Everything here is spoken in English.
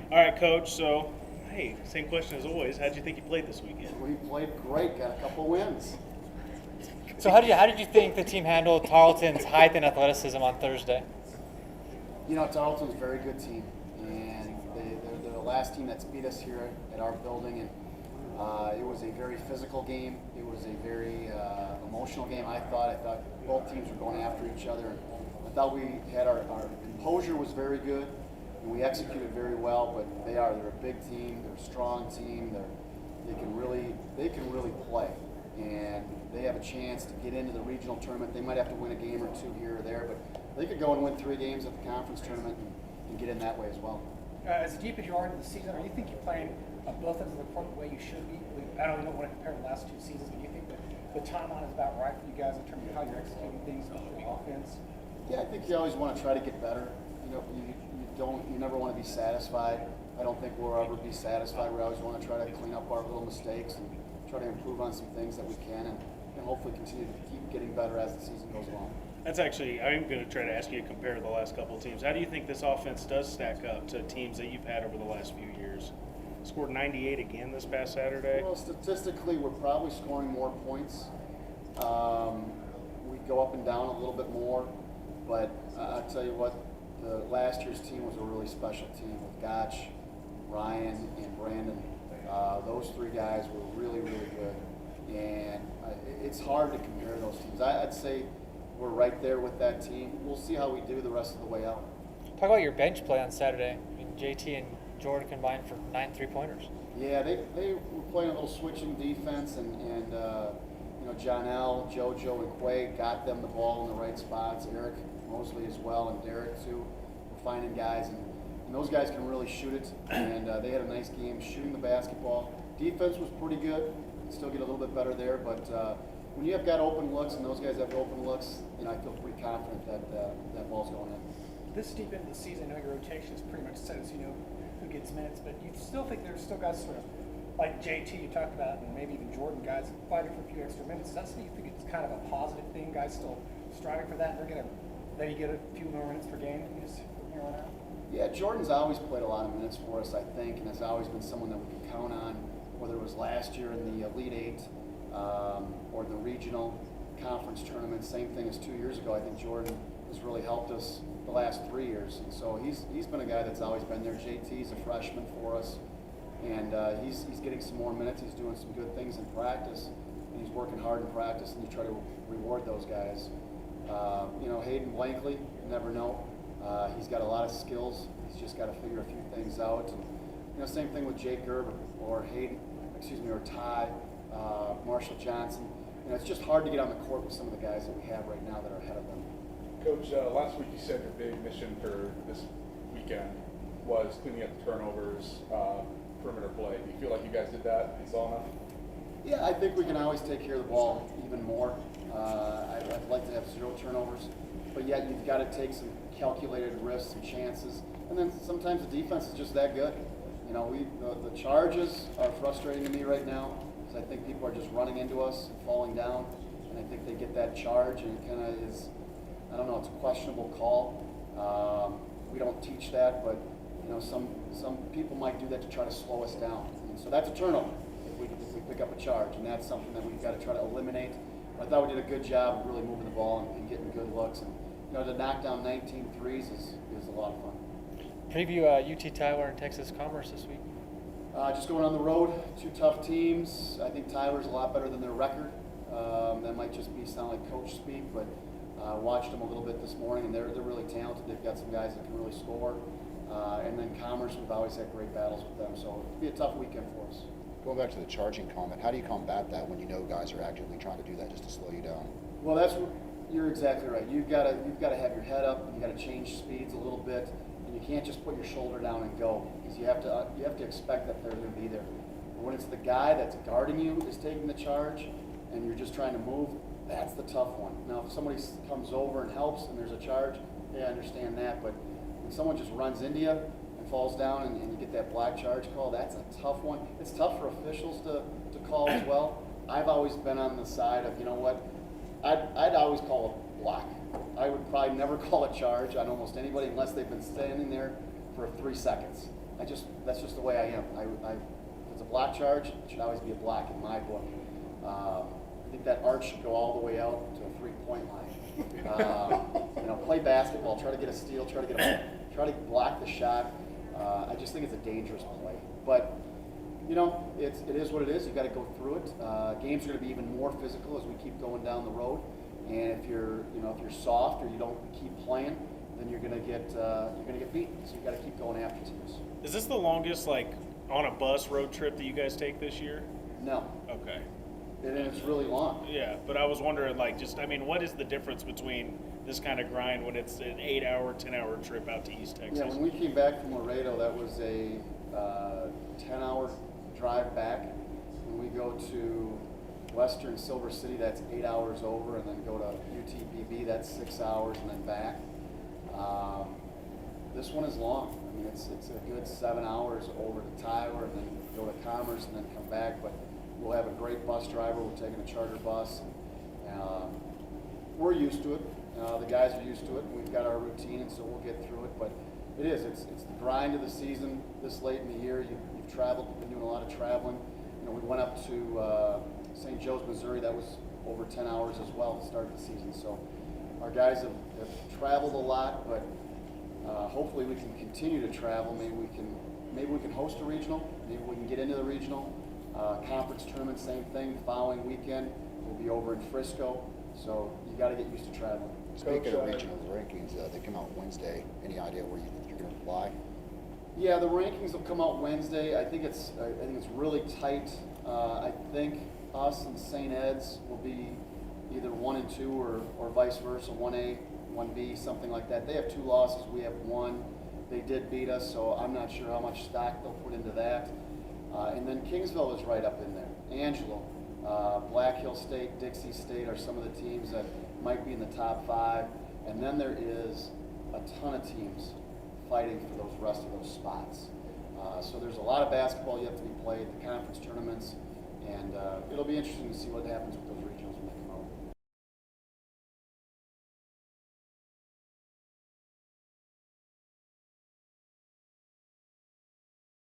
All right, Coach. So, hey, same question as always. How'd you think you played this weekend? We played great, got a couple wins. So how did you think the team handled Tarleton's height and athleticism on Thursday? You know, Tarleton's a very good team, and they're the last team that's beat us here at our building, and it was a very physical game. It was a very emotional game, I thought both teams were going after each other. And I thought we had our composure was very good, and we executed very well, but they're a big team, they're a strong team, they can really play. And they have a chance to get into the regional tournament. They might have to win a game or two here or there, but they could go and win 3 games at the conference tournament and get in that way as well. As deep as you are into the season, do you think you're playing both ends of the court the way you should be? I don't even want to compare the last 2 seasons, but do you think that the timeline is about right for you guys in terms of how you're executing things on the offense? Yeah, I think you always want to try to get better. You know, you never want to be satisfied. I don't think we'll ever be satisfied. We always want to try to clean up our little mistakes and try to improve on some things that we can, and hopefully continue to keep getting better as the season goes along. That's actually, I'm going to try to ask you to compare the last couple of teams. How do you think this offense does stack up to teams that you've had over the last few years? Scored 98 again this past Saturday. Well, statistically, we're probably scoring more points. We go up and down a little bit more, but I'll tell you what, the last year's team was a really special team with Gotch, Ryan, and Brandon. Those 3 guys were really, really good, and it's hard to compare those teams. I'd say we're right there with that team. We'll see how we do the rest of the way out. Talk about your bench play on Saturday. I mean, JT and Jordan combined for 9 3-pointers. Yeah, they were playing a little switching defense, and John L., JoJo, and Quay got them the ball in the right spots. Eric Mosley as well, and Derek too. We're finding guys, and those guys can really shoot it, and they had a nice game shooting the basketball. Defense was pretty good. Still get a little bit better there, but when you have got open looks and those guys have open looks, I feel pretty confident that that ball's going in. This deep into the season, I know your rotation is pretty much set, so you know who gets minutes, but you still think there's still guys sort of like JT you talked about, and maybe even Jordan, guys fighting for a few extra minutes. That's you think it's kind of a positive thing, guys still striving for that, and they're going to let you get a few more minutes per game just from here on out? Yeah, Jordan's always played a lot of minutes for us, I think, and has always been someone that we can count on, whether it was last year in the Elite Eight or the regional conference tournament. Same thing as 2 years ago. I think Jordan has really helped us the last 3 years, and so he's been a guy that's always been there. JT's a freshman for us, and he's getting some more minutes. He's doing some good things in practice, and he's working hard in practice, and you try to reward those guys. Hayden Blankley, you never know. He's got a lot of skills. He's just got to figure a few things out. And, same thing with Jake Gerber or or Ty, Marshall Johnson. It's just hard to get on the court with some of the guys that we have right now that are ahead of them. Coach, last week you said your big mission for this weekend was cleaning up the turnovers, perimeter play. Do you feel like you guys did that and saw enough? Yeah, I think we can always take care of the ball even more. I'd like to have 0 turnovers, but yet you've got to take some calculated risks and chances. And then sometimes the defense is just that good. The charges are frustrating to me right now because I think people are just running into us and falling down, and I think they get that charge and it kind of is, I don't know, it's a questionable call. We don't teach that, but some people might do that to try to slow us down. And so that's a turnover if we pick up a charge, and that's something that we've got to try to eliminate. I thought we did a good job of really moving the ball and getting good looks. And to knock down 19 threes is a lot of fun. Preview UT Tyler and Texas Commerce this week. Just going on the road, 2 tough teams. I think Tyler's a lot better than their record. That might just sound like coach speak, but watched them a little bit this morning, and they're really talented. They've got some guys that can really score. And then Commerce, we've always had great battles with them, so it'll be a tough weekend for us. Going back to the charging comment, how do you combat that when you know guys are actively trying to do that just to slow you down? Well, you're exactly right. You've got to have your head up. You got to change speeds a little bit, and you can't just put your shoulder down and go, because you have to expect that they're going to be there. But when it's the guy that's guarding you is taking the charge, and you're just trying to move, that's the tough one. Now, if somebody comes over and helps, and there's a charge, yeah, I understand that. But when someone just runs into you and falls down, and you get that black charge call, that's a tough one. It's tough for officials to call as well. I've always been on the side of, I'd always call a block. I would probably never call a charge on almost anybody unless they've been standing there for 3 seconds. that's just the way I am. If it's a block charge, it should always be a block in my book. I think that arch should go all the way out to a 3-point line. Play basketball, try to get a steal, try to block the shot. I just think it's a dangerous play. But it is what it is. You got to go through it. Games are going to be even more physical as we keep going down the road. And if you're soft or you don't keep playing, then you're going to get beaten. So you got to keep going after teams. Is this the longest on a bus road trip that you guys take this year? No, Okay. and it's really long. Yeah, but I was wondering, what is the difference between this kind of grind when it's an 8-hour, 10-hour trip out to East Texas? Yeah, when we came back from Laredo, that was a 10-hour drive back. When we go to Western Silver City, that's 8 hours over, and then go to UTPB, that's 6 hours, and then back. This one is long. I mean, it's a good 7 hours over to Tyler, and then go to Commerce, and then come back. But we'll have a great bus driver. We're taking a charter bus. We're used to it. The guys are used to it. We've got our routine, and so we'll get through it. But it's the grind of the season this late in the year. You've traveled, been doing a lot of traveling. We went up to St. Joe's, Missouri. That was over 10 hours as well to start the season. So our guys have traveled a lot, but hopefully we can continue to travel. Maybe we can host a regional. Maybe we can get into the regional. Conference tournament, same thing. The following weekend, we'll be over in Frisco. So you got to get used to traveling. Speaking of regional rankings, they come out Wednesday. Any idea where you think you're going to fly? Yeah, the rankings will come out Wednesday. I think it's really tight. I think us and St. Ed's will be either 1 and 2 or vice versa, 1A, 1B, something like that. They have 2 losses. We have 1. They did beat us, so I'm not sure how much stock they'll put into that. And then Kingsville is right up in there. Angelo, Black Hill State, Dixie State are some of the teams that might be in the top 5. And then there is a ton of teams fighting for those rest of those spots. So there's a lot of basketball yet to be played, the conference tournaments, and it'll be interesting to see what happens with those regionals when they come out.